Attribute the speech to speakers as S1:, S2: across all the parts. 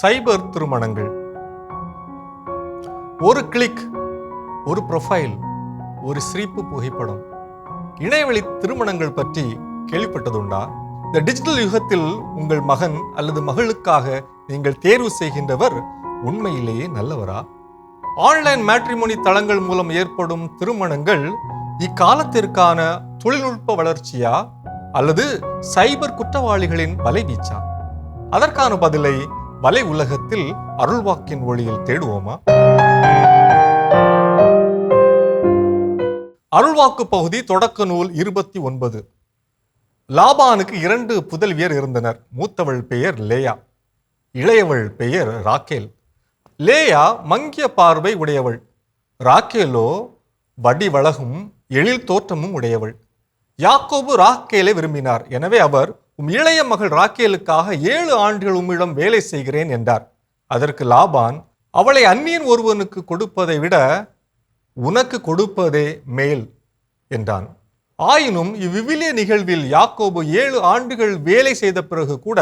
S1: சைபர் திருமணங்கள். ஒரு கிளிக், ஒரு ப்ரொஃபைல், ஒரு சிரிப்பு புகைப்படம். இணையவழி திருமணங்கள் பற்றி கேள்விப்பட்டதுண்டா? இந்த டிஜிட்டல் யுகத்தில் உங்கள் மகன் அல்லது மகளுக்காக நீங்கள் தேர்வு செய்கின்றவர் உண்மையிலேயே நல்லவரா? ஆன்லைன் மேட்ரிமோனி தளங்கள் மூலம் ஏற்படும் திருமணங்கள் இக்காலத்திற்கான தொழில்நுட்ப வளர்ச்சியா அல்லது சைபர் குற்றவாளிகளின் வலைவீச்சா? அதற்கான பதிலை வலை உலகத்தில் அருள்வாக்கின் ஒளியில் தேடுவோமா? அருள்வாக்கு பகுதி, தொடக்க நூல் 29. லாபானுக்கு 2 புதல்வியர் இருந்தனர். மூத்தவள் பெயர் லேயா, இளையவள் பெயர் ராக்கேல். லேயா மங்கிய பார்வை உடையவள், ராக்கேலோ வடிவழகும் எழில் தோற்றமும் உடையவள். யாக்கோபு ராக்கேலை விரும்பினார். எனவே அவர், உம் இளைய மகள் ராக்கேலுக்காக 7 ஆண்டுகள் உம்மிடம் வேலை செய்கிறேன் என்றார். அதற்கு லாபான், அவளை அந்நியன் ஒருவனுக்கு கொடுப்பதை விட உனக்கு கொடுப்பதே மேல் என்றான். ஆயினும் இவ்விவிலிய நிகழ்வில் யாக்கோபு 7 ஆண்டுகள் வேலை செய்த பிறகு கூட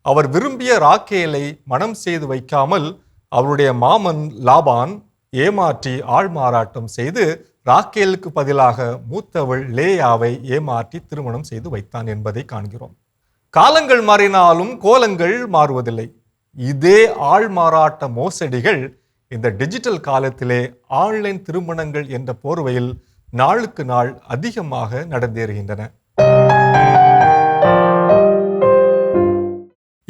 S1: அவர் விரும்பிய ராக்கேலை மனம் செய்து வைக்காமல் அவருடைய மாமன் லாபான் ஏமாற்றி ஆள்மாறாட்டம் செய்து ராக்கேலுக்கு பதிலாக மூத்தவள் லேயாவை ஏமாற்றி திருமணம் செய்து வைத்தான் என்பதை காண்கிறோம். காலங்கள் மாறினாலும் கோலங்கள் மாறுவதில்லை. இதே ஆள்மாறாட்ட மோசடிகள் இந்த டிஜிட்டல் காலத்திலே ஆன்லைன் திருமணங்கள் என்ற போர்வையில் நாளுக்கு நாள் அதிகமாக நடந்தேறுகின்றன.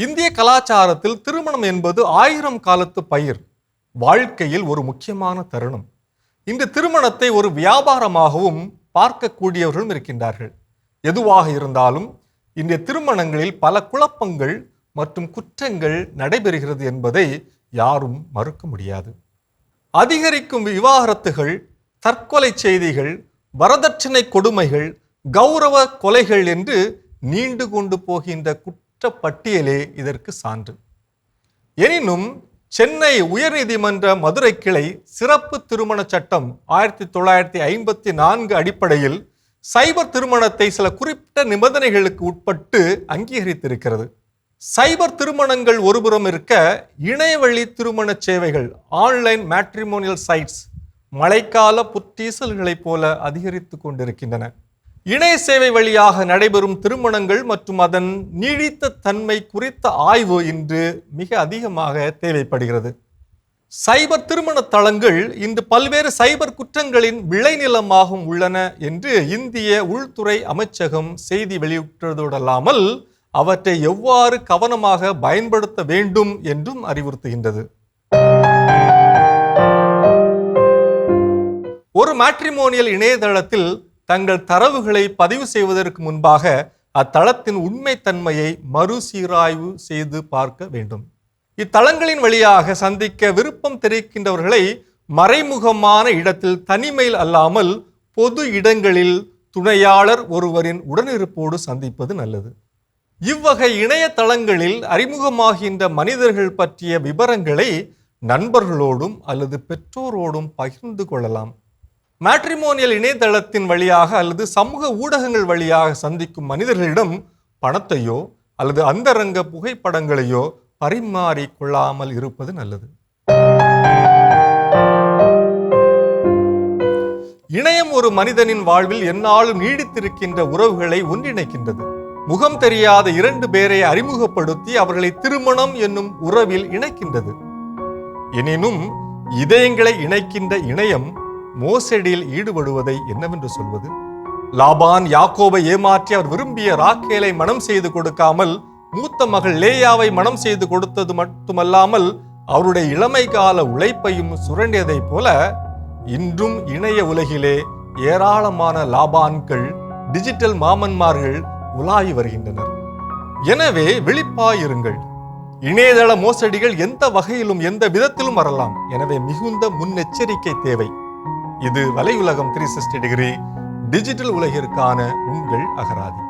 S1: இந்திய கலாச்சாரத்தில் திருமணம் என்பது 1000 காலத்து பயிர், வாழ்க்கையில் ஒரு முக்கியமான தருணம். இந்த திருமணத்தை ஒரு வியாபாரமாகவும் பார்க்கக்கூடியவர்களும் இருக்கின்றார்கள். எதுவாக இருந்தாலும் இந்த திருமணங்களில் பல குழப்பங்கள் மற்றும் குற்றங்கள் நடைபெறுகிறது என்பதை யாரும் மறுக்க முடியாது. அதிகரிக்கும் விவாகரத்துகள், தற்கொலை செய்திகள், வரதட்சணை கொடுமைகள், கௌரவ கொலைகள் என்று நீண்டு கொண்டு போகின்ற குற்றப்பட்டியலே இதற்கு சான்று. எனினும் சென்னை உயர்நீதிமன்ற மதுரை கிளை சிறப்பு திருமண சட்டம் 1954 அடிப்படையில் சைபர் திருமணத்தை சில குறிப்பிட்ட நிபந்தனைகளுக்கு உட்பட்டு அங்கீகரித்திருக்கிறது. சைபர் திருமணங்கள் ஒருபுறம் இருக்க, இணையவழி திருமண சேவைகள், ஆன்லைன் மேட்ரிமோனியல் சைட்ஸ் மழைக்கால புற்றீசல்களைப் போல அதிகரித்து கொண்டிருக்கின்றன. இணைய சேவை வழியாக நடைபெறும் திருமணங்கள் மற்றும் அதன் நீடித்த தன்மை குறித்த ஆய்வு இன்று மிக அதிகமாக தேவைப்படுகிறது. சைபர் திருமண தளங்கள் இன்று பல்வேறு சைபர் குற்றங்களின் விளைநிலமாகவும் உள்ளன என்று இந்திய உள்துறை அமைச்சகம் செய்தி வெளியிட்டதோடல்லாமல் அவற்றை எவ்வாறு கவனமாக பயன்படுத்த வேண்டும் என்றும் அறிவுறுத்துகின்றது. ஒரு மேட்ரிமோனியல் இணையதளத்தில் தங்கள் தரவுகளை பதிவு செய்வதற்கு முன்பாக அத்தளத்தின் உண்மைத்தன்மையை மறுசீராய்வு செய்து பார்க்க வேண்டும். இத்தளங்களின் வழியாக சந்திக்க விருப்பம் தெரிவிக்கின்றவர்களை மறைமுகமான இடத்தில் தனிமையில் அல்லாமல் பொது இடங்களில் துணையாளர் ஒருவரின் உடனிருப்போடு சந்திப்பது நல்லது. இவ்வகை இணையதளங்களில் அறிமுகமாகின்ற மனிதர்கள் பற்றிய விவரங்களை நண்பர்களோடும் அல்லது பெற்றோரோடும் பகிர்ந்து கொள்ளலாம். மேட்ரிமோனியல் இணையதளத்தின் வழியாக அல்லது சமூக ஊடகங்கள் வழியாக சந்திக்கும் மனிதர்களிடம் பணத்தையோ அல்லது அந்தரங்க புகைப்படங்களையோ பரிமாறி கொள்ளாமல் இருப்பது நல்லது. இணையம் ஒரு மனிதனின் வாழ்வில் எந்நாளும் நீடித்திருக்கின்ற உறவுகளை ஒன்றிணைக்கின்றது. முகம் தெரியாத 2 பேரை அறிமுகப்படுத்தி அவர்களை திருமணம் என்னும் உறவில் இணைக்கின்றது. எனினும் இதயங்களை இணைக்கின்ற இணையம் மோசடியில் ஈடுபடுவதை என்னவென்று சொல்வது? லாபான் யாக்கோபை ஏமாற்றி அவர் விரும்பிய ராக்கேலை மனம் செய்து கொடுக்காமல் மூத்த மகள் லேயாவை மனம் செய்து கொடுத்தது மட்டுமல்லாமல் அவருடைய இளமை கால உழைப்பையும் சுரண்டியதைப் போல இன்றும் இணைய உலகிலே ஏராளமான லாபான்கள், டிஜிட்டல் மாமன்மார்கள் உலாவி வருகின்றனர். எனவே விழிப்பாயிருங்கள். இணையதள மோசடிகள் எந்த வகையிலும் எந்த விதத்திலும் வரலாம். எனவே மிகுந்த முன்னெச்சரிக்கை தேவை. இது வலையுலகம் 360 டிகிரி டிஜிட்டல் உலகிற்கான உங்கள் அகராதி.